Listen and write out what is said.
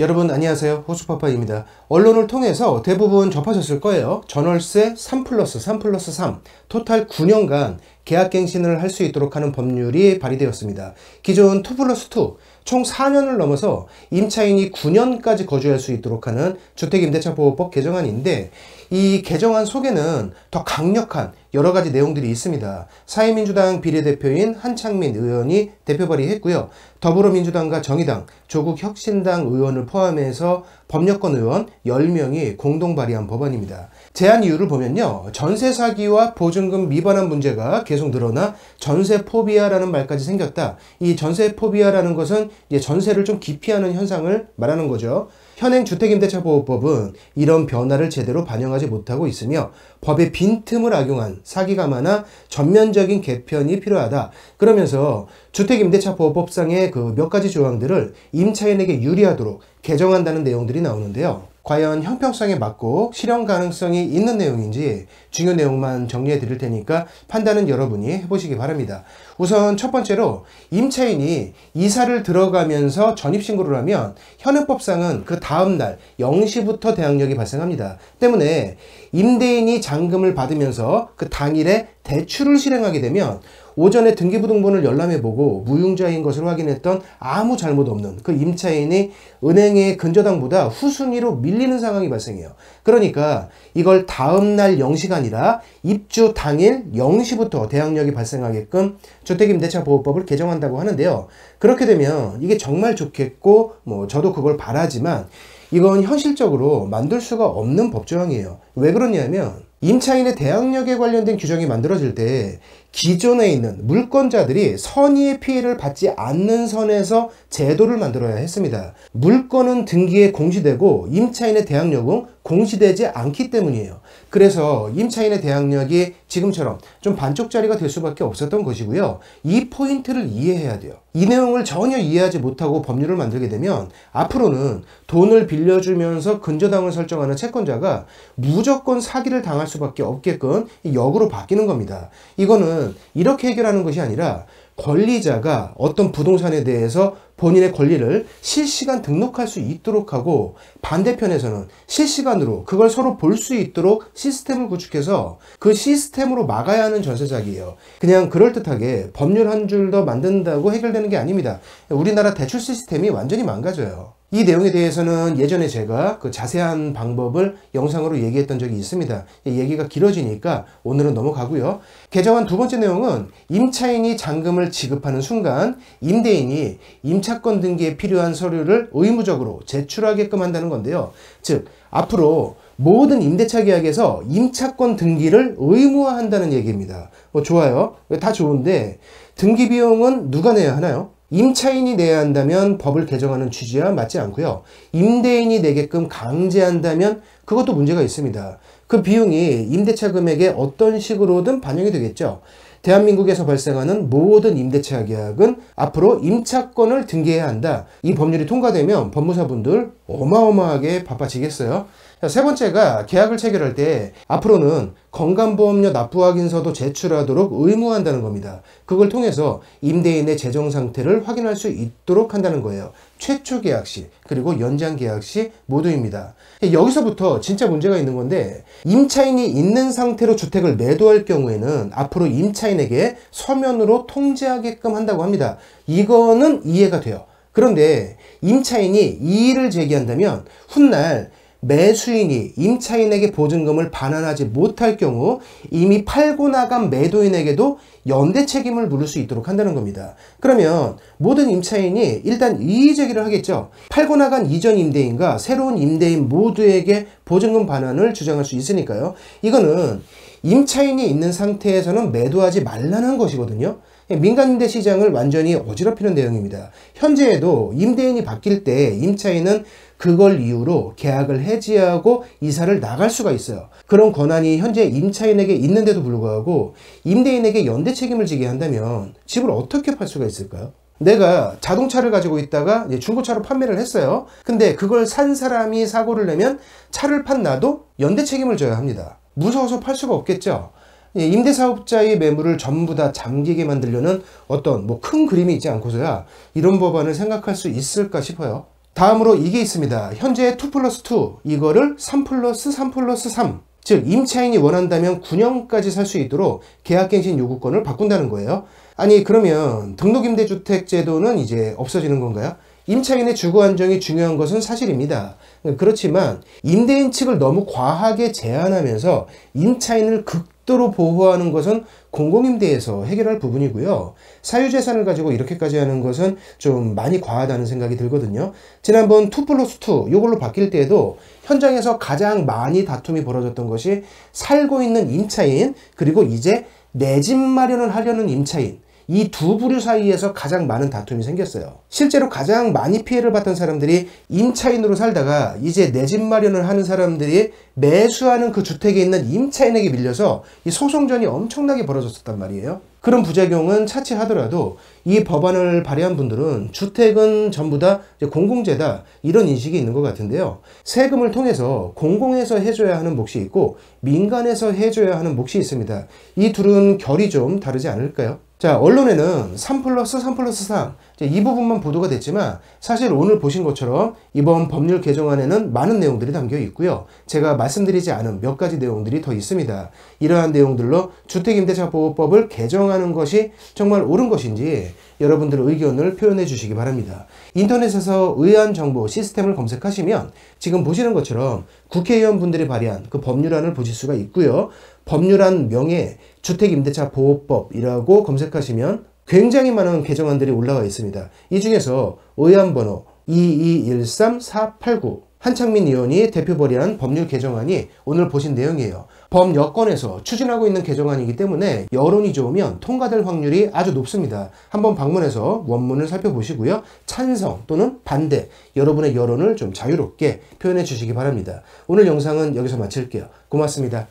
여러분 안녕하세요. 호수파파입니다. 언론을 통해서 대부분 접하셨을 거예요. 전월세 3+3+3 토탈 9년간 계약갱신을 할 수 있도록 하는 법률이 발의되었습니다. 기존 2+2 총 4년을 넘어서 임차인이 9년까지 거주할 수 있도록 하는 주택임대차보호법 개정안인데, 이 개정안 속에는 더 강력한 여러 가지 내용들이 있습니다. 사회민주당 비례대표인 한창민 의원이 대표 발의했고요. 더불어민주당과 정의당, 조국혁신당 의원을 포함해서 법여권 의원 10명이 공동 발의한 법안입니다. 제안 이유를 보면요, 전세 사기와 보증금 미반환 문제가 계속 늘어나 전세 포비아라는 말까지 생겼다. 이 전세 포비아라는 것은 이제 전세를 좀 기피하는 현상을 말하는 거죠. 현행 주택임대차보호법은 이런 변화를 제대로 반영하지 못하고 있으며 법의 빈틈을 악용한 사기가 많아 전면적인 개편이 필요하다. 그러면서 주택임대차보호법상의 그 몇 가지 조항들을 임차인에게 유리하도록 개정한다는 내용들이 나오는데요. 과연 형평성에 맞고 실현 가능성이 있는 내용인지 중요 내용만 정리해 드릴 테니까 판단은 여러분이 해보시기 바랍니다. 우선 첫 번째로, 임차인이 이사를 들어가면서 전입신고를 하면 현행법상은 그 다음날 0시부터 대항력이 발생합니다. 때문에 임대인이 잔금을 받으면서 그 당일에 대출을 실행하게 되면 오전에 등기부등본을 열람해보고 무융자인 것을 확인했던 아무 잘못 없는 그 임차인이 은행의 근저당보다 후순위로 밀리는 상황이 발생해요. 그러니까 이걸 다음날 0시가 아니라 입주 당일 0시부터 대항력이 발생하게끔 주택임대차보호법을 개정한다고 하는데요. 그렇게 되면 이게 정말 좋겠고 저도 그걸 바라지만 이건 현실적으로 만들 수가 없는 법조항이에요. 왜 그러냐면 임차인의 대항력에 관련된 규정이 만들어질 때 기존에 있는 물권자들이 선의의 피해를 받지 않는 선에서 제도를 만들어야 했습니다. 물권은 등기에 공시되고 임차인의 대항력은 공시되지 않기 때문이에요. 그래서 임차인의 대항력이 지금처럼 좀 반쪽짜리가 될 수밖에 없었던 것이고요. 이 포인트를 이해해야 돼요. 이 내용을 전혀 이해하지 못하고 법률을 만들게 되면 앞으로는 돈을 빌려주면서 근저당을 설정하는 채권자가 무조건 사기를 당할 수밖에 없게끔 역으로 바뀌는 겁니다. 이거는 이렇게 해결하는 것이 아니라 권리자가 어떤 부동산에 대해서 본인의 권리를 실시간 등록할 수 있도록 하고, 반대편에서는 실시간으로 그걸 서로 볼 수 있도록 시스템을 구축해서 그 시스템으로 막아야 하는 전세자기예요. 그냥 그럴듯하게 법률 한 줄 더 만든다고 해결되는 게 아닙니다. 우리나라 대출 시스템이 완전히 망가져요. 이 내용에 대해서는 예전에 제가 그 자세한 방법을 영상으로 얘기했던 적이 있습니다. 얘기가 길어지니까 오늘은 넘어가고요. 개정안 두 번째 내용은 임차인이 잔금을 지급하는 순간 임대인이 임차권 등기에 필요한 서류를 의무적으로 제출하게끔 한다는 건데요. 즉, 앞으로 모든 임대차 계약에서 임차권 등기를 의무화한다는 얘기입니다. 좋아요. 다 좋은데 등기 비용은 누가 내야 하나요? 임차인이 내야 한다면 법을 개정하는 취지와 맞지 않고요. 임대인이 내게끔 강제한다면 그것도 문제가 있습니다. 그 비용이 임대차 금액에 어떤 식으로든 반영이 되겠죠. 대한민국에서 발생하는 모든 임대차 계약은 앞으로 임차권을 등기해야 한다. 이 법률이 통과되면 법무사분들 어마어마하게 바빠지겠어요. 세 번째가, 계약을 체결할 때 앞으로는 건강보험료 납부 확인서도 제출하도록 의무화한다는 겁니다. 그걸 통해서 임대인의 재정 상태를 확인할 수 있도록 한다는 거예요. 최초 계약 시 그리고 연장 계약 시 모두입니다. 여기서부터 진짜 문제가 있는 건데, 임차인이 있는 상태로 주택을 매도할 경우에는 앞으로 임차인에게 서면으로 통지하게끔 한다고 합니다. 이거는 이해가 돼요. 그런데 임차인이 이의를 제기한다면 훗날 매수인이 임차인에게 보증금을 반환하지 못할 경우 이미 팔고 나간 매도인에게도 연대 책임을 물을 수 있도록 한다는 겁니다. 그러면 모든 임차인이 일단 이의 제기를 하겠죠. 팔고 나간 이전 임대인과 새로운 임대인 모두에게 보증금 반환을 주장할 수 있으니까요. 이거는 임차인이 있는 상태에서는 매도하지 말라는 것이거든요. 민간 임대 시장을 완전히 어지럽히는 내용입니다. 현재에도 임대인이 바뀔 때 임차인은 그걸 이유로 계약을 해지하고 이사를 나갈 수가 있어요. 그런 권한이 현재 임차인에게 있는데도 불구하고 임대인에게 연대 책임을 지게 한다면 집을 어떻게 팔 수가 있을까요? 내가 자동차를 가지고 있다가 중고차로 판매를 했어요. 근데 그걸 산 사람이 사고를 내면 차를 판 나도 연대 책임을 져야 합니다. 무서워서 팔 수가 없겠죠. 임대사업자의 매물을 전부 다 잠기게 만들려는 어떤 큰 그림이 있지 않고서야 이런 법안을 생각할 수 있을까 싶어요. 다음으로 이게 있습니다. 현재 2+2 이거를 3+3+3 즉 임차인이 원한다면 9년까지 살 수 있도록 계약갱신 요구권을 바꾼다는 거예요. 아니 그러면 등록임대주택 제도는 이제 없어지는 건가요? 임차인의 주거 안정이 중요한 것은 사실입니다. 그렇지만 임대인 측을 너무 과하게 제한하면서 임차인을 극도로 보호하는 것은 공공임대에서 해결할 부분이고요. 사유재산을 가지고 이렇게까지 하는 것은 좀 많이 과하다는 생각이 들거든요. 지난번 2+2 이걸로 바뀔 때에도 현장에서 가장 많이 다툼이 벌어졌던 것이 살고 있는 임차인 그리고 이제 내 집 마련을 하려는 임차인 이 두 부류 사이에서 가장 많은 다툼이 생겼어요. 실제로 가장 많이 피해를 봤던 사람들이 임차인으로 살다가 이제 내 집 마련을 하는 사람들이 매수하는 그 주택에 있는 임차인에게 밀려서 이 소송전이 엄청나게 벌어졌었단 말이에요. 그런 부작용은 차치하더라도 이 법안을 발의한 분들은 주택은 전부 다 공공재다 이런 인식이 있는 것 같은데요. 세금을 통해서 공공에서 해줘야 하는 몫이 있고 민간에서 해줘야 하는 몫이 있습니다. 이 둘은 결이 좀 다르지 않을까요? 자, 언론에는 3+3+3 이 부분만 보도가 됐지만 사실 오늘 보신 것처럼 이번 법률 개정안에는 많은 내용들이 담겨 있고요. 제가 말씀드리지 않은 몇 가지 내용들이 더 있습니다. 이러한 내용들로 주택임대차보호법을 개정하는 것이 정말 옳은 것인지 여러분들의 의견을 표현해 주시기 바랍니다. 인터넷에서 의안 정보 시스템을 검색하시면 지금 보시는 것처럼 국회의원분들이 발의한 그 법률안을 보실 수가 있고요. 법률안 명에 주택임대차보호법이라고 검색하시면 굉장히 많은 개정안들이 올라와 있습니다. 이 중에서 의안번호 2213489 한창민 의원이 대표 발의한 법률 개정안이 오늘 보신 내용이에요. 법여건에서 추진하고 있는 개정안이기 때문에 여론이 좋으면 통과될 확률이 아주 높습니다. 한번 방문해서 원문을 살펴보시고요. 찬성 또는 반대 여러분의 여론을 좀 자유롭게 표현해 주시기 바랍니다. 오늘 영상은 여기서 마칠게요. 고맙습니다.